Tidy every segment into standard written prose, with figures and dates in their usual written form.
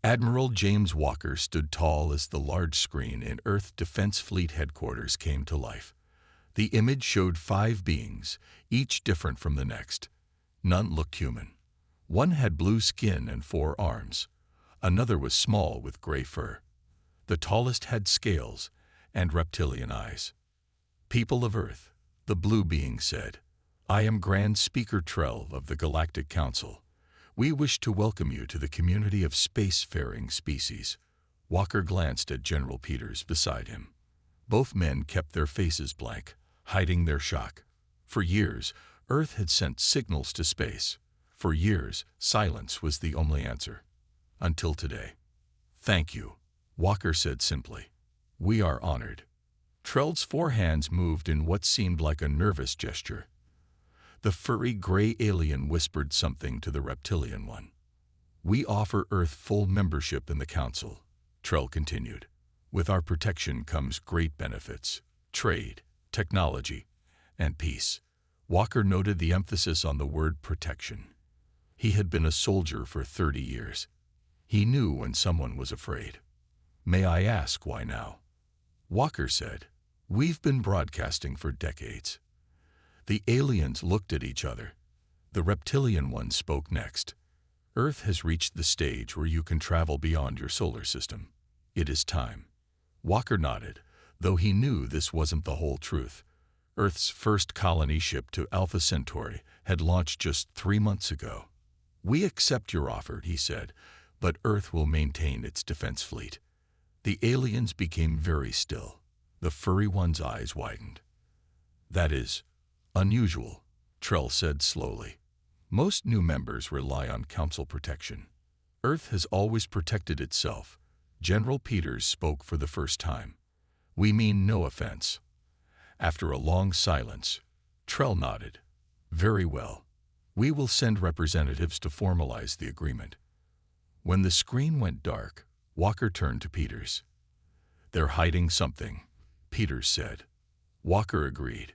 Admiral James Walker stood tall as the large screen in Earth Defense Fleet headquarters came to life. The image showed 5 beings, each different from the next. None looked human. One had blue skin and 4 arms. Another was small with gray fur. The tallest had scales and reptilian eyes. "People of Earth," the blue being said, "I am Grand Speaker Trell of the Galactic Council. We wish to welcome you to the community of spacefaring species." Walker glanced at General Peters beside him. Both men kept their faces blank, hiding their shock. For years, Earth had sent signals to space. For years, silence was the only answer. Until today. "Thank you," Walker said simply. "We are honored." Trell's 4 hands moved in what seemed like a nervous gesture. The furry gray alien whispered something to the reptilian one. "We offer Earth full membership in the Council," Trell continued. "With our protection comes great benefits: trade, technology, and peace." Walker noted the emphasis on the word protection. He had been a soldier for 30 years. He knew when someone was afraid. "May I ask why now?" Walker said, "We've been broadcasting for decades." The aliens looked at each other. The reptilian one spoke next. "Earth has reached the stage where you can travel beyond your solar system. It is time." Walker nodded, though he knew this wasn't the whole truth. Earth's first colony ship to Alpha Centauri had launched just 3 months ago. "We accept your offer," he said, "but Earth will maintain its defense fleet." The aliens became very still. The furry one's eyes widened. "That is unusual," Trell said slowly. "Most new members rely on Council protection. Earth has always protected itself." General Peters spoke for the first time. "We mean no offense." After a long silence, Trell nodded. "Very well. We will send representatives to formalize the agreement." When the screen went dark, Walker turned to Peters. "They're hiding something," Peters said. Walker agreed.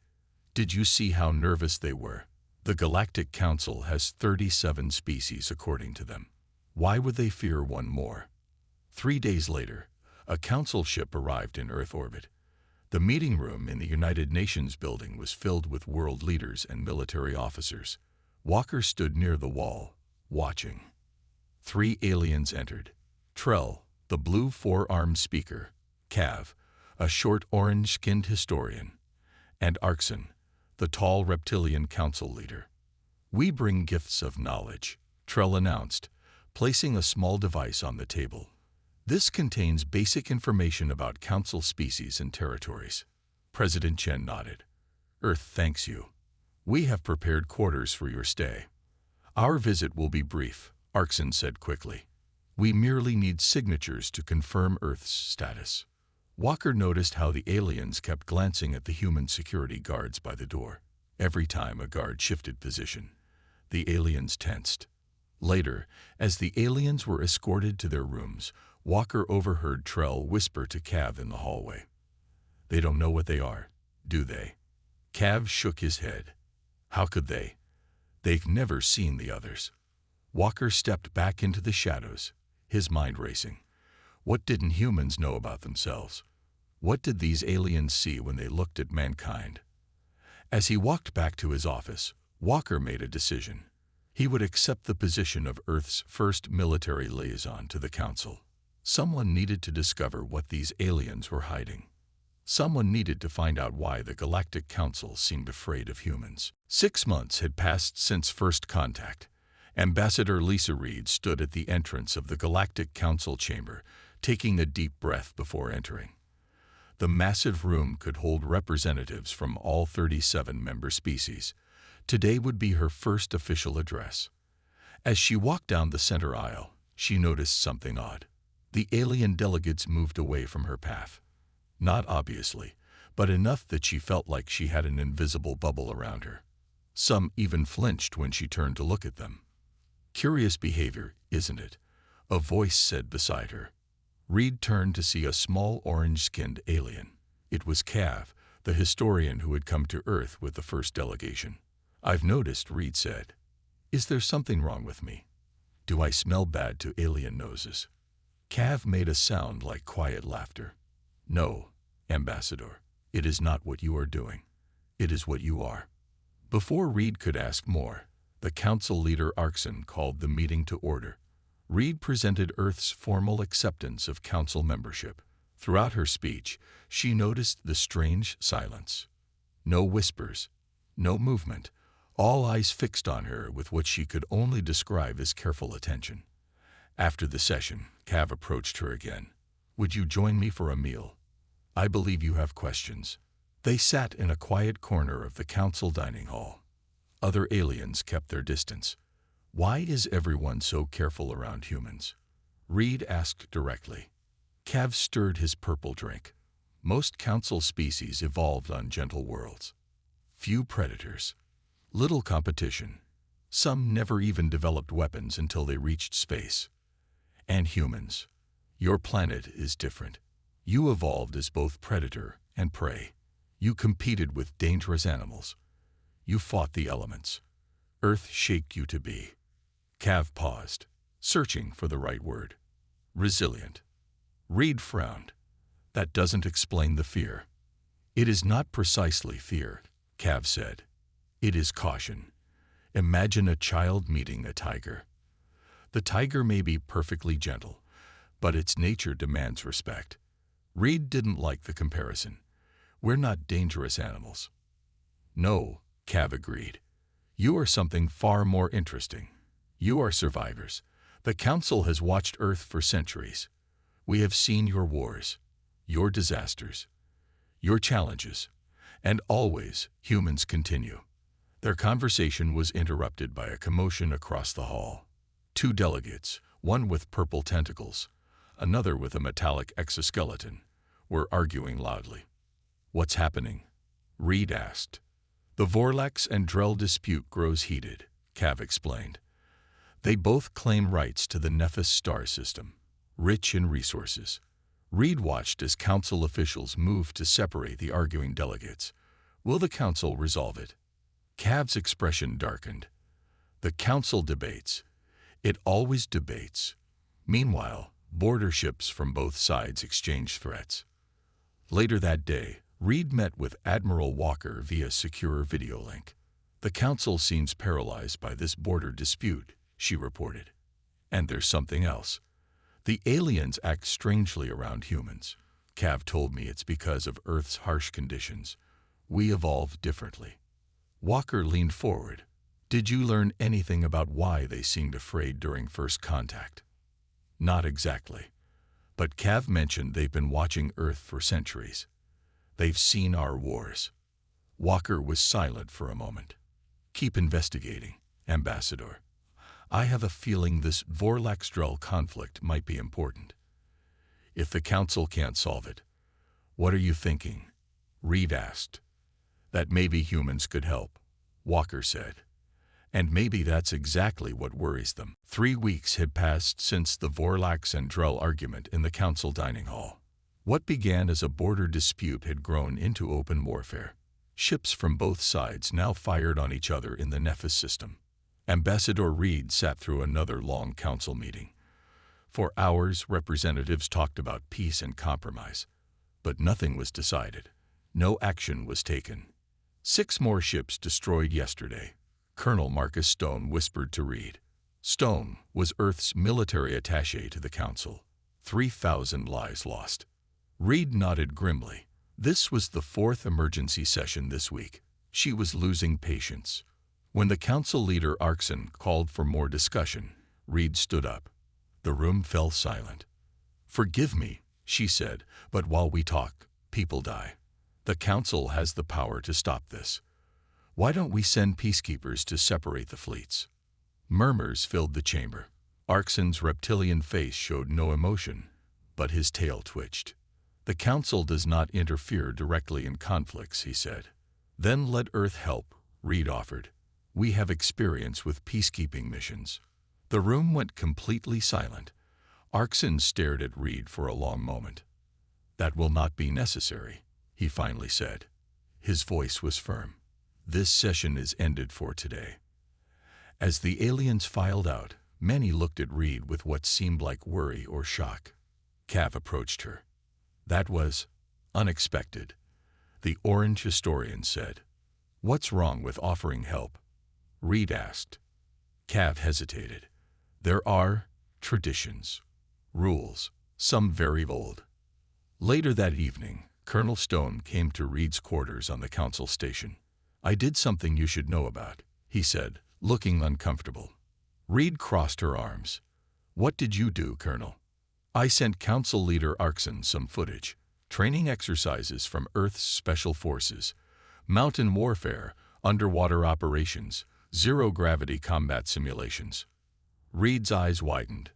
"Did you see how nervous they were? The Galactic Council has 37 species according to them. Why would they fear one more?" 3 days later, a council ship arrived in Earth orbit. The meeting room in the United Nations building was filled with world leaders and military officers. Walker stood near the wall, watching. 3 aliens entered. Trell, the blue 4-armed speaker; Cav, a short orange-skinned historian; and Arxon, the tall reptilian council leader. "We bring gifts of knowledge," Trell announced, placing a small device on the table. "This contains basic information about council species and territories." President Chen nodded. "Earth thanks you. We have prepared quarters for your stay." "Our visit will be brief," Arxon said quickly. "We merely need signatures to confirm Earth's status." Walker noticed how the aliens kept glancing at the human security guards by the door. Every time a guard shifted position, the aliens tensed. Later, as the aliens were escorted to their rooms, Walker overheard Trell whisper to Cav in the hallway. "They don't know what they are, do they?" Cav shook his head. "How could they? They've never seen the others." Walker stepped back into the shadows, his mind racing. What didn't humans know about themselves? What did these aliens see when they looked at mankind? As he walked back to his office, Walker made a decision. He would accept the position of Earth's first military liaison to the Council. Someone needed to discover what these aliens were hiding. Someone needed to find out why the Galactic Council seemed afraid of humans. 6 months had passed since first contact. Ambassador Lisa Reed stood at the entrance of the Galactic Council chamber, taking a deep breath before entering. The massive room could hold representatives from all 37 member species. Today would be her first official address. As she walked down the center aisle, she noticed something odd. The alien delegates moved away from her path. Not obviously, but enough that she felt like she had an invisible bubble around her. Some even flinched when she turned to look at them. "Curious behavior, isn't it?" a voice said beside her. Reed turned to see a small orange-skinned alien. It was Cav, the historian who had come to Earth with the first delegation. "I've noticed," Reed said. "Is there something wrong with me? Do I smell bad to alien noses?" Cav made a sound like quiet laughter. No, Ambassador, it is not what you are doing. It is what you are. Before Reed could ask more, the council leader Arkson called the meeting to order. Reed presented Earth's formal acceptance of council membership. Throughout her speech, she noticed the strange silence. No whispers, no movement, all eyes fixed on her with what she could only describe as careful attention. After the session, Cav approached her again. Would you join me for a meal? I believe you have questions. They sat in a quiet corner of the council dining hall. Other aliens kept their distance. Why is everyone so careful around humans? Reed asked directly. Cav stirred his purple drink. Most council species evolved on gentle worlds. Few predators. Little competition. Some never even developed weapons until they reached space. And humans. Your planet is different. You evolved as both predator and prey. You competed with dangerous animals. You fought the elements. Earth shaped you to be. Cav paused, searching for the right word. Resilient. Reed frowned. That doesn't explain the fear. It is not precisely fear, Cav said. It is caution. Imagine a child meeting a tiger. The tiger may be perfectly gentle, but its nature demands respect. Reed didn't like the comparison. We're not dangerous animals. No, Cav agreed. You are something far more interesting. You are survivors. The Council has watched Earth for centuries. We have seen your wars, your disasters, your challenges, and always humans continue. Their conversation was interrupted by a commotion across the hall. Two delegates, one with purple tentacles, another with a metallic exoskeleton, were arguing loudly. What's happening? Reed asked. The Vorlax and Drell dispute grows heated, Cav explained. They both claim rights to the Nephis star system, rich in resources. Reed watched as council officials moved to separate the arguing delegates. Will the council resolve it? Cav's expression darkened. The council debates. It always debates. Meanwhile, border ships from both sides exchanged threats. Later that day, Reed met with Admiral Walker via secure video link. The council seems paralyzed by this border dispute, she reported. And there's something else. The aliens act strangely around humans. Cav told me it's because of Earth's harsh conditions. We evolved differently. Walker leaned forward. Did you learn anything about why they seemed afraid during first contact? Not exactly. But Cav mentioned they've been watching Earth for centuries. They've seen our wars. Walker was silent for a moment. Keep investigating, Ambassador. I have a feeling this Vorlax-Drell conflict might be important. If the Council can't solve it, what are you thinking? Reed asked. That maybe humans could help, Walker said. And maybe that's exactly what worries them. 3 weeks had passed since the Vorlax and Drell argument in the Council dining hall. What began as a border dispute had grown into open warfare. Ships from both sides now fired on each other in the Nephis system. Ambassador Reed sat through another long council meeting. For hours, representatives talked about peace and compromise. But nothing was decided. No action was taken. 6 more ships destroyed yesterday. Colonel Marcus Stone whispered to Reed. Stone was Earth's military attaché to the Council. 3,000 lives lost. Reed nodded grimly. This was the 4th emergency session this week. She was losing patience. When the council leader Arkson called for more discussion, Reed stood up. The room fell silent. Forgive me, she said, but while we talk, people die. The council has the power to stop this. Why don't we send peacekeepers to separate the fleets? Murmurs filled the chamber. Arkson's reptilian face showed no emotion, but his tail twitched. The council does not interfere directly in conflicts, he said. Then let Earth help, Reed offered. We have experience with peacekeeping missions. The room went completely silent. Arkson stared at Reed for a long moment. That will not be necessary, he finally said. His voice was firm. This session is ended for today. As the aliens filed out, many looked at Reed with what seemed like worry or shock. Cav approached her. That was unexpected. The orange historian said. What's wrong with offering help? Reed asked. Cav hesitated. There are traditions, rules, some very old. Later that evening, Colonel Stone came to Reed's quarters on the council station. I did something you should know about, he said, looking uncomfortable. Reed crossed her arms. What did you do, Colonel? I sent Council Leader Arkson some footage, training exercises from Earth's Special Forces, mountain warfare, underwater operations, zero-gravity combat simulations. Reed's eyes widened.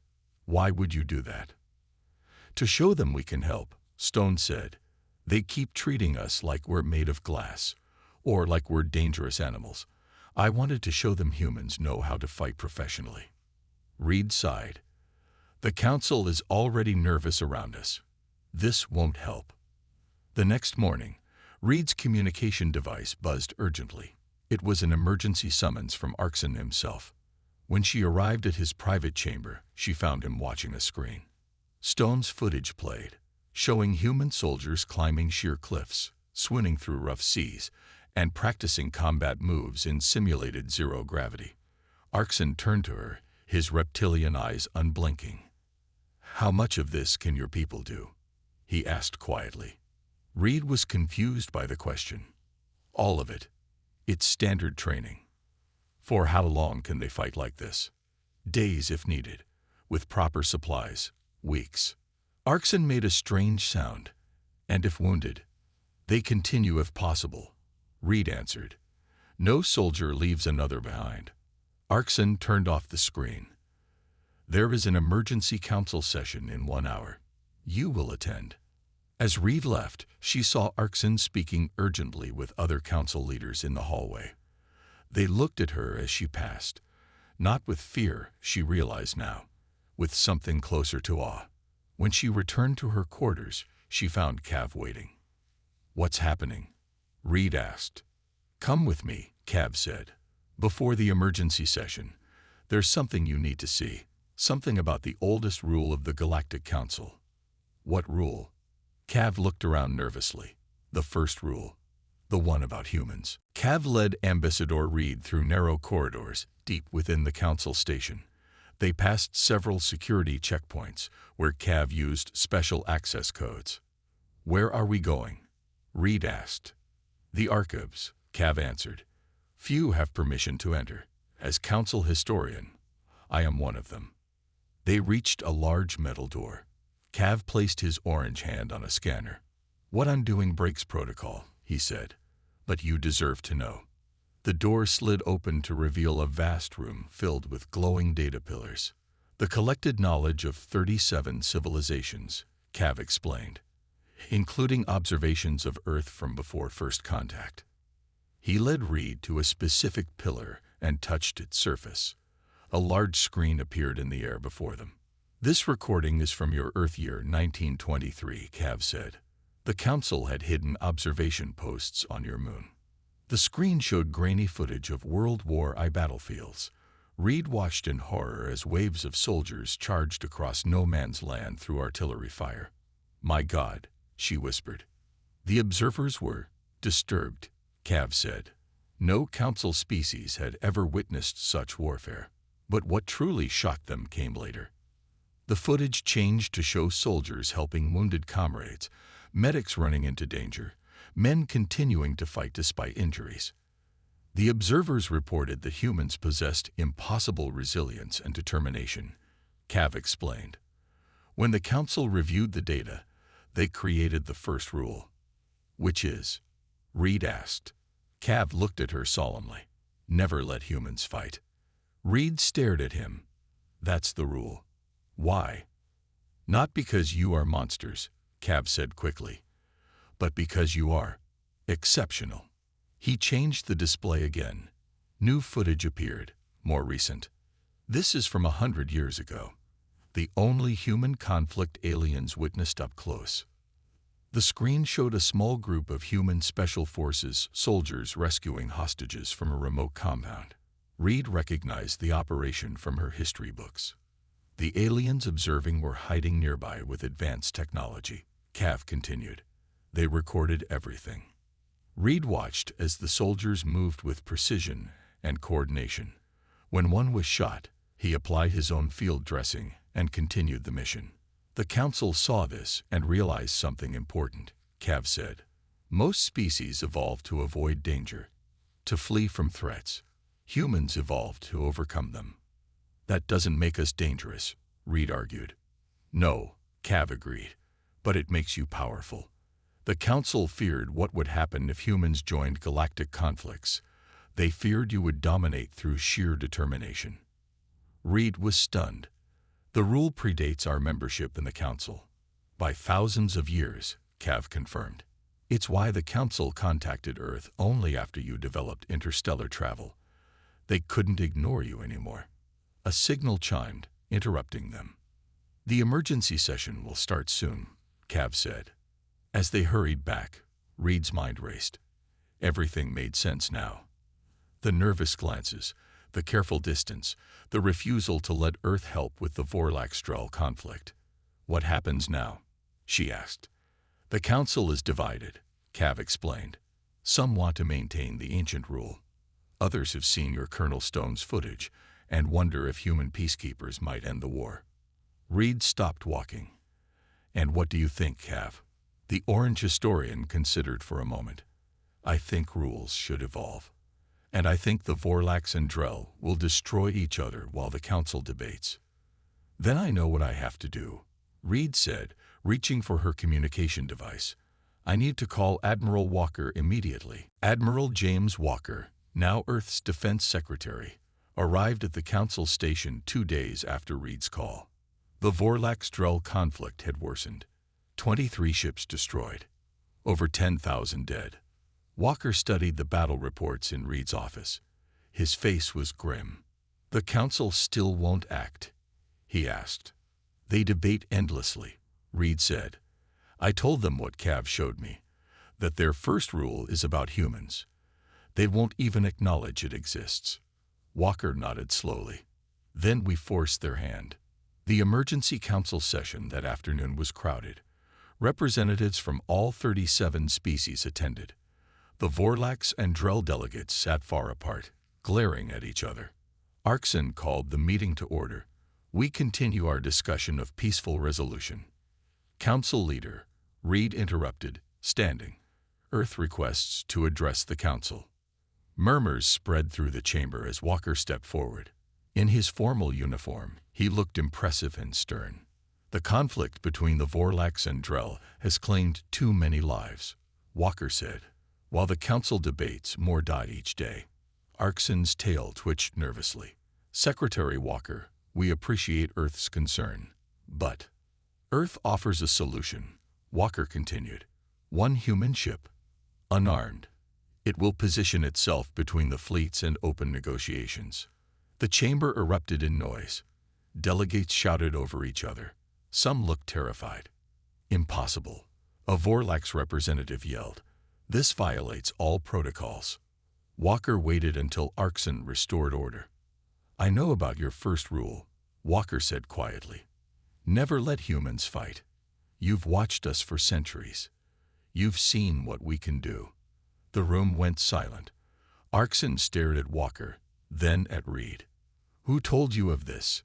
Why would you do that? To show them we can help, Stone said. They keep treating us like we're made of glass, or like we're dangerous animals. I wanted to show them humans know how to fight professionally. Reed sighed. The council is already nervous around us. This won't help. The next morning, Reed's communication device buzzed urgently. It was an emergency summons from Arkson himself. When she arrived at his private chamber, she found him watching a screen. Stone's footage played, showing human soldiers climbing sheer cliffs, swimming through rough seas, and practicing combat moves in simulated zero gravity. Arkson turned to her, his reptilian eyes unblinking. How much of this can your people do? He asked quietly. Reed was confused by the question. All of it. It's standard training. For how long can they fight like this? Days if needed. With proper supplies, weeks. Arkson made a strange sound. And if wounded? They continue if possible, Reed answered. No soldier leaves another behind. Arkson turned off the screen. There is an emergency council session in 1 hour. You will attend. As Reed left, she saw Arkson speaking urgently with other council leaders in the hallway. They looked at her as she passed. Not with fear, she realized now, with something closer to awe. When she returned to her quarters, she found Cav waiting. What's happening? Reed asked. Come with me, Cav said. Before the emergency session, there's something you need to see. Something about the oldest rule of the Galactic Council. What rule? Cav looked around nervously. The first rule. The one about humans. Cav led Ambassador Reed through narrow corridors deep within the council station. They passed several security checkpoints where Cav used special access codes. Where are we going? Reed asked. The archives, Cav answered. Few have permission to enter. As council historian, I am one of them. They reached a large metal door. Cav placed his orange hand on a scanner. What I'm doing breaks protocol, he said. But you deserve to know. The door slid open to reveal a vast room filled with glowing data pillars. The collected knowledge of 37 civilizations, Cav explained, including observations of Earth from before first contact. He led Reed to a specific pillar and touched its surface. A large screen appeared in the air before them. This recording is from your Earth year 1923, Cav said. The Council had hidden observation posts on your moon. The screen showed grainy footage of World War I battlefields. Reed watched in horror as waves of soldiers charged across no man's land through artillery fire. My God, she whispered. The observers were disturbed, Cav said. No Council species had ever witnessed such warfare. But what truly shocked them came later. The footage changed to show soldiers helping wounded comrades, medics running into danger, men continuing to fight despite injuries. The observers reported that humans possessed impossible resilience and determination, Cav explained. When the Council reviewed the data, they created the first rule. Which is? Reed asked. Cav looked at her solemnly. Never let humans fight. Reed stared at him. That's the rule. Why? Not because you are monsters, Cav said quickly, but because you are exceptional. He changed the display again. New footage appeared, more recent. This is from 100 years ago. The only human conflict aliens witnessed up close. The screen showed a small group of human special forces soldiers rescuing hostages from a remote compound. Reed recognized the operation from her history books. The aliens observing were hiding nearby with advanced technology. Cav continued. They recorded everything. Reed watched as the soldiers moved with precision and coordination. When one was shot, he applied his own field dressing and continued the mission. The council saw this and realized something important. Cav said, most species evolved to avoid danger, to flee from threats. Humans evolved to overcome them. That doesn't make us dangerous, Reed argued. No, Cav agreed, but it makes you powerful. The council feared what would happen if humans joined galactic conflicts. They feared you would dominate through sheer determination. Reed was stunned. The rule predates our membership in the council. By thousands of years, Cav confirmed. It's why the council contacted Earth only after you developed interstellar travel. They couldn't ignore you anymore. A signal chimed, interrupting them. The emergency session will start soon, Cav said. As they hurried back, Reed's mind raced. Everything made sense now. The nervous glances, the careful distance, the refusal to let Earth help with the Vorlax-Drell conflict. What happens now? She asked. The council is divided, Cav explained. Some want to maintain the ancient rule. Others have seen your Colonel Stone's footage and wonder if human peacekeepers might end the war. Reed stopped walking. And what do you think, Cav? The Orange historian considered for a moment. I think rules should evolve. And I think the Vorlax and Drell will destroy each other while the council debates. Then I know what I have to do, Reed said, reaching for her communication device. I need to call Admiral Walker immediately. Admiral James Walker, now Earth's Defense Secretary, arrived at the council station 2 days after Reed's call. The Vorlax-Drell conflict had worsened. 23 ships destroyed. Over 10,000 dead. Walker studied the battle reports in Reed's office. His face was grim. The council still won't act, he asked. They debate endlessly, Reed said. I told them what Cav showed me, that their first rule is about humans. They won't even acknowledge it exists. Walker nodded slowly. Then we forced their hand. The emergency council session that afternoon was crowded. Representatives from all 37 species attended. The Vorlax and Drell delegates sat far apart, glaring at each other. Arkson called the meeting to order. We continue our discussion of peaceful resolution. Council leader, Reed interrupted, standing. Earth requests to address the council. Murmurs spread through the chamber as Walker stepped forward. In his formal uniform, he looked impressive and stern. The conflict between the Vorlax and Drell has claimed too many lives, Walker said. While the council debates, more die each day. Arkson's tail twitched nervously. Secretary Walker, we appreciate Earth's concern. But Earth offers a solution, Walker continued. One human ship, unarmed. It will position itself between the fleets and open negotiations. The chamber erupted in noise. Delegates shouted over each other. Some looked terrified. Impossible, a Vorlax representative yelled. This violates all protocols. Walker waited until Arkson restored order. I know about your first rule, Walker said quietly. Never let humans fight. You've watched us for centuries. You've seen what we can do. The room went silent. Arkson stared at Walker, then at Reed. Who told you of this?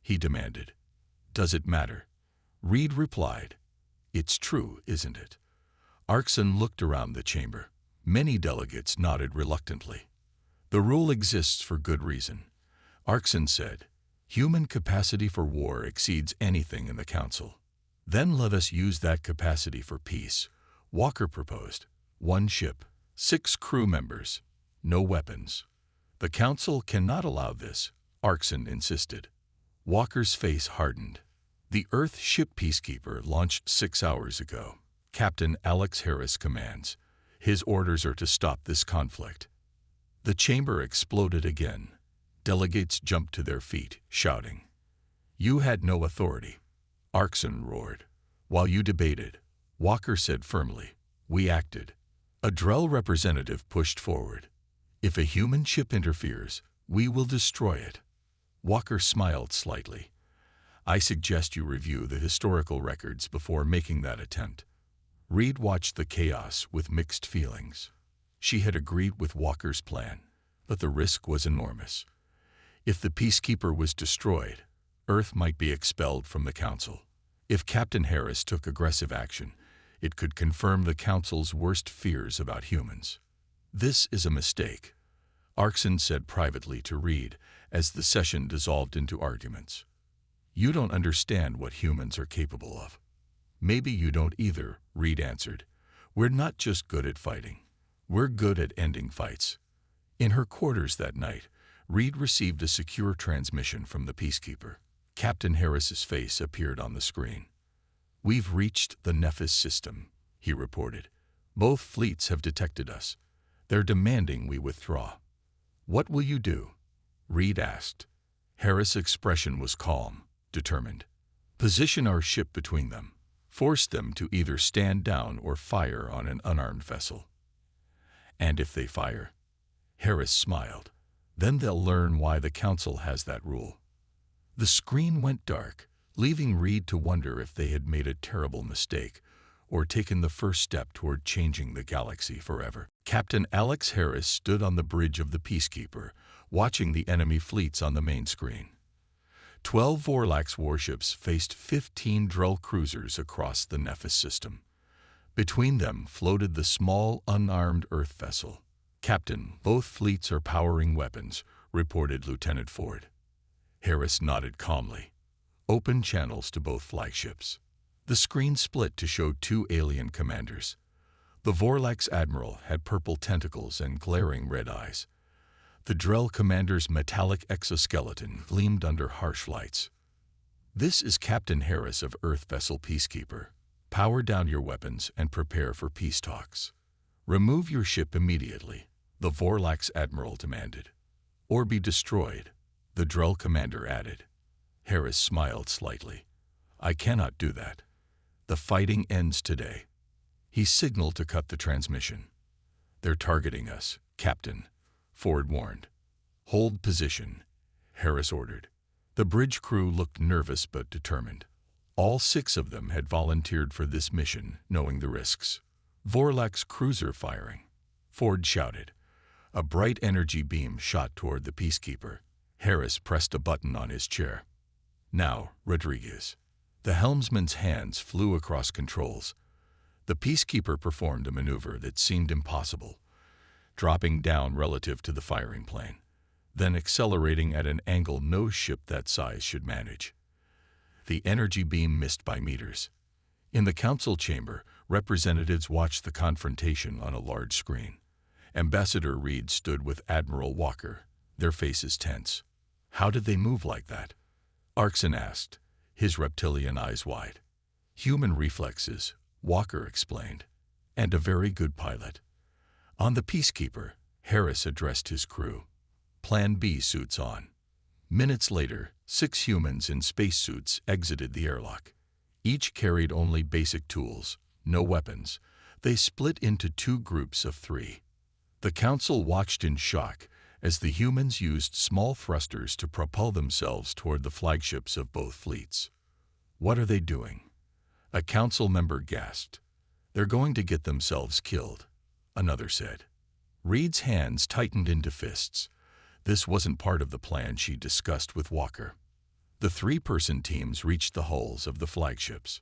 He demanded. Does it matter? Reed replied. It's true, isn't it? Arkson looked around the chamber. Many delegates nodded reluctantly. The rule exists for good reason. Arkson said, human capacity for war exceeds anything in the council. Then let us use that capacity for peace, Walker proposed. 1 ship, 6 crew members, no weapons. The council cannot allow this, Arkson insisted. Walker's face hardened. The Earth ship Peacekeeper launched 6 hours ago. Captain Alex Harris commands. His orders are to stop this conflict. The chamber exploded again. Delegates jumped to their feet, shouting. You had no authority, Arkson roared. While you debated, Walker said firmly, we acted. A Drell representative pushed forward. If a human ship interferes, we will destroy it. Walker smiled slightly. I suggest you review the historical records before making that attempt. Reed watched the chaos with mixed feelings. She had agreed with Walker's plan, but the risk was enormous. If the Peacekeeper was destroyed, Earth might be expelled from the Council. If Captain Harris took aggressive action, it could confirm the Council's worst fears about humans. This is a mistake, Arkson said privately to Reed as the session dissolved into arguments. You don't understand what humans are capable of. Maybe you don't either, Reed answered. We're not just good at fighting. We're good at ending fights. In her quarters that night, Reed received a secure transmission from the Peacekeeper. Captain Harris's face appeared on the screen. We've reached the Nephis system, he reported. Both fleets have detected us. They're demanding we withdraw. What will you do? Reed asked. Harris' expression was calm, determined. Position our ship between them. Force them to either stand down or fire on an unarmed vessel. And if they fire? Harris smiled. Then they'll learn why the Council has that rule. The screen went dark, leaving Reed to wonder if they had made a terrible mistake or taken the first step toward changing the galaxy forever. Captain Alex Harris stood on the bridge of the Peacekeeper, watching the enemy fleets on the main screen. 12 Vorlax warships faced 15 Drell cruisers across the Nephis system. Between them floated the small, unarmed Earth vessel. Captain, both fleets are powering weapons, reported Lieutenant Ford. Harris nodded calmly. Open channels to both flagships. The screen split to show two alien commanders. The Vorlax admiral had purple tentacles and glaring red eyes. The Drell commander's metallic exoskeleton gleamed under harsh lights. This is Captain Harris of Earth Vessel Peacekeeper. Power down your weapons and prepare for peace talks. Remove your ship immediately, the Vorlax admiral demanded. Or be destroyed, the Drell commander added. Harris smiled slightly. I cannot do that. The fighting ends today. He signaled to cut the transmission. They're targeting us, Captain, Ford warned. Hold position, Harris ordered. The bridge crew looked nervous but determined. All 6 of them had volunteered for this mission, knowing the risks. Vorlax cruiser firing, Ford shouted. A bright energy beam shot toward the Peacekeeper. Harris pressed a button on his chair. Now, Rodriguez. The helmsman's hands flew across controls. The Peacekeeper performed a maneuver that seemed impossible, dropping down relative to the firing plane, then accelerating at an angle no ship that size should manage. The energy beam missed by meters. In the council chamber, representatives watched the confrontation on a large screen. Ambassador Reed stood with Admiral Walker, their faces tense. How did they move like that? Arkson asked, his reptilian eyes wide. Human reflexes, Walker explained, and a very good pilot. On the Peacekeeper, Harris addressed his crew. Plan B suits on. Minutes later, 6 humans in spacesuits exited the airlock. Each carried only basic tools, no weapons. They split into 2 groups of 3. The Council watched in shock as the humans used small thrusters to propel themselves toward the flagships of both fleets. What are they doing? A Council member gasped. They're going to get themselves killed, another said. Reed's hands tightened into fists. This wasn't part of the plan she discussed with Walker. The 3-person teams reached the hulls of the flagships.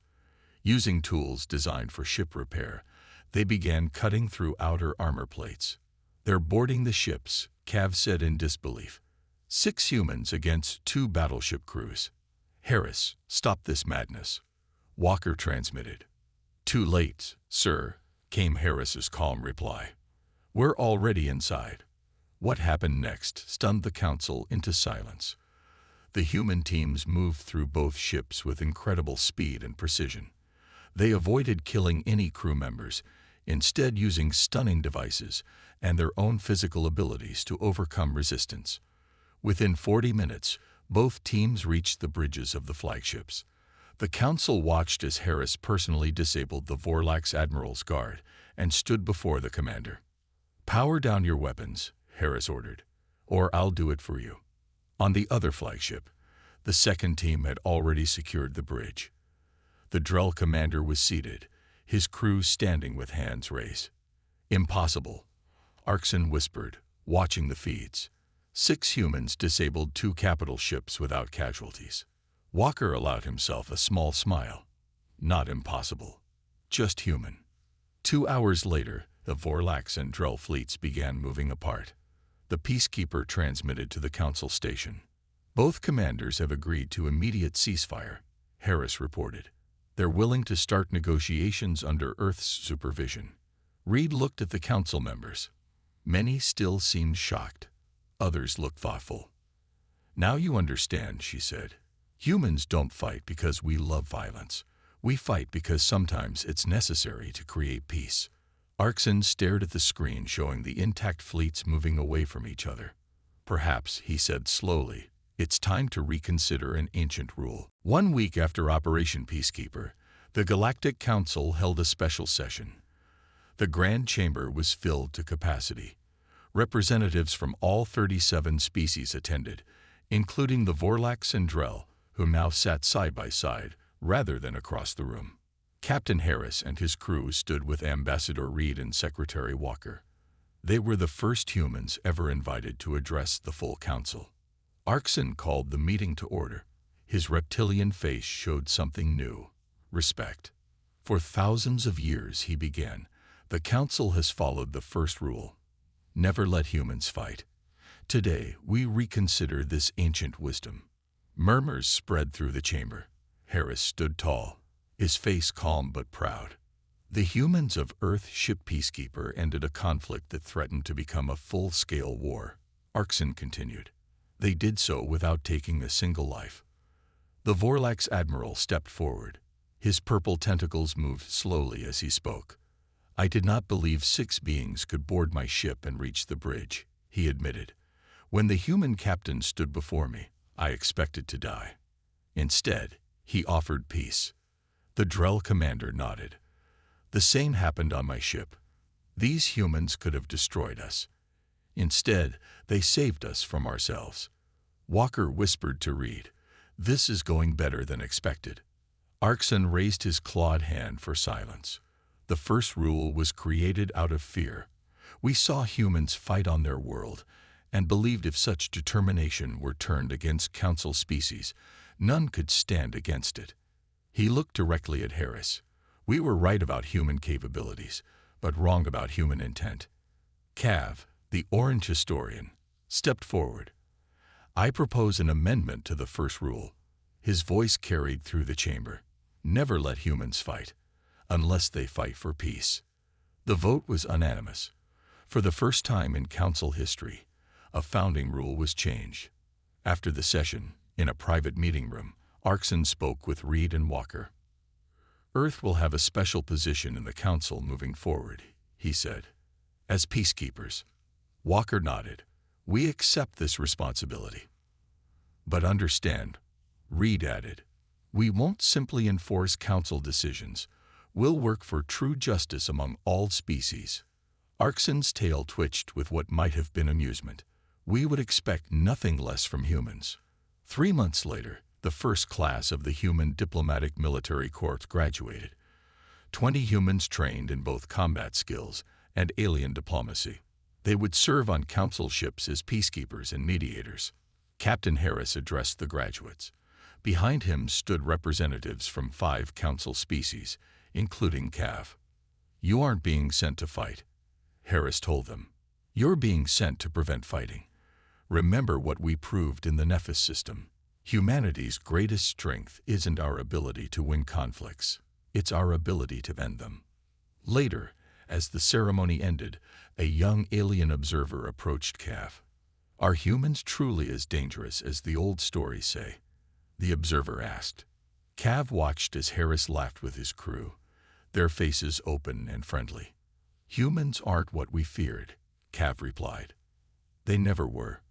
Using tools designed for ship repair, they began cutting through outer armor plates. They're boarding the ships, Cav said in disbelief. 6 humans against 2 battleship crews. Harris, stop this madness. Walker transmitted. Too late, sir, came Harris's calm reply. We're already inside. What happened next stunned the Council into silence. The human teams moved through both ships with incredible speed and precision. They avoided killing any crew members, instead using stunning devices and their own physical abilities to overcome resistance. Within 40 minutes, both teams reached the bridges of the flagships. The Council watched as Harris personally disabled the Vorlax Admiral's guard and stood before the commander. Power down your weapons, Harris ordered, or I'll do it for you. On the other flagship, The second team had already secured the bridge. The Drell commander was seated, his crew standing with hands raised. "Impossible," Arkson whispered, watching the feeds. 6 humans disabled 2 capital ships without casualties. Walker allowed himself a small smile. "Not impossible. Just human." 2 hours later, the Vorlax and Drell fleets began moving apart. The Peacekeeper transmitted to the Council station. "Both commanders have agreed to immediate ceasefire," Harris reported. "They're willing to start negotiations under Earth's supervision." Reed looked at the Council members. Many still seemed shocked. Others looked thoughtful. "Now you understand," she said. "Humans don't fight because we love violence. We fight because sometimes it's necessary to create peace." Arkson stared at the screen showing the intact fleets moving away from each other. "Perhaps," he said slowly, "it's time to reconsider an ancient rule." 1 week after Operation Peacekeeper, the Galactic Council held a special session. The Grand Chamber was filled to capacity. Representatives from all 37 species attended, including the Vorlax and Drell, who now sat side by side, rather than across the room. Captain Harris and his crew stood with Ambassador Reed and Secretary Walker. They were the first humans ever invited to address the full council. Arkson called the meeting to order. His reptilian face showed something new: respect. "For thousands of years," he began, "the council has followed the first rule: never let humans fight. Today, we reconsider this ancient wisdom." Murmurs spread through the chamber. Harris stood tall, his face calm but proud. "The humans of Earth ship Peacekeeper ended a conflict that threatened to become a full-scale war," Arkson continued. "They did so without taking a single life." The Vorlax admiral stepped forward. His purple tentacles moved slowly as he spoke. "I did not believe 6 beings could board my ship and reach the bridge," he admitted. "When the human captain stood before me, I expected to die. Instead, he offered peace." The Drell commander nodded. "The same happened on my ship. These humans could have destroyed us. Instead, they saved us from ourselves." Walker whispered to Reed, "This is going better than expected." Arkson raised his clawed hand for silence. "The first rule was created out of fear. We saw humans fight on their world, and believed if such determination were turned against Council species, none could stand against it." He looked directly at Harris. "We were right about human capabilities, but wrong about human intent." Cav, the Orange historian, stepped forward. "I propose an amendment to the first rule." His voice carried through the chamber. "Never let humans fight, unless they fight for peace." The vote was unanimous. For the first time in Council history, a founding rule was changed. After the session, in a private meeting room, Arkson spoke with Reed and Walker. "Earth will have a special position in the Council moving forward," he said, "as peacekeepers." Walker nodded. "We accept this responsibility." "But understand," Reed added, "we won't simply enforce Council decisions. We'll work for true justice among all species." Arkson's tail twitched with what might have been amusement. "We would expect nothing less from humans." 3 months later, the first class of the Human Diplomatic Military Corps graduated. 20 humans trained in both combat skills and alien diplomacy. They would serve on Council ships as peacekeepers and mediators. Captain Harris addressed the graduates. Behind him stood representatives from 5 Council species, including Cav. "You aren't being sent to fight," Harris told them. "You're being sent to prevent fighting. Remember what we proved in the Nephis system. Humanity's greatest strength isn't our ability to win conflicts. It's our ability to end them." Later, as the ceremony ended, a young alien observer approached Cav. "Are humans truly as dangerous as the old stories say?" the observer asked. Cav watched as Harris laughed with his crew, their faces open and friendly. "Humans aren't what we feared," Cav replied. "They never were.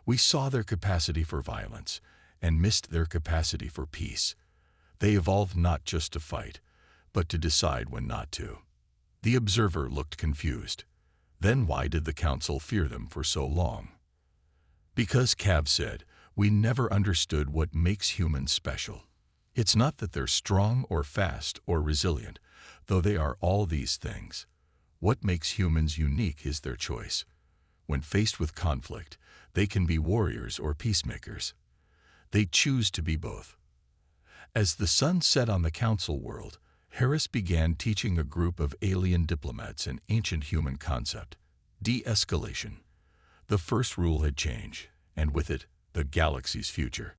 We saw their capacity for violence and missed their capacity for peace. They evolved not just to fight, but to decide when not to." The observer looked confused. "Then why did the Council fear them for so long?" "Because," Cav said, We never understood what makes humans special. It's not that they're strong or fast or resilient, though they are all these things. What makes humans unique is their choice. When faced with conflict, they can be warriors or peacemakers. They choose to be both. As the sun set on the council world, Harris began teaching a group of alien diplomats an ancient human concept: de-escalation. The first rule had changed, and with it, the galaxy's future.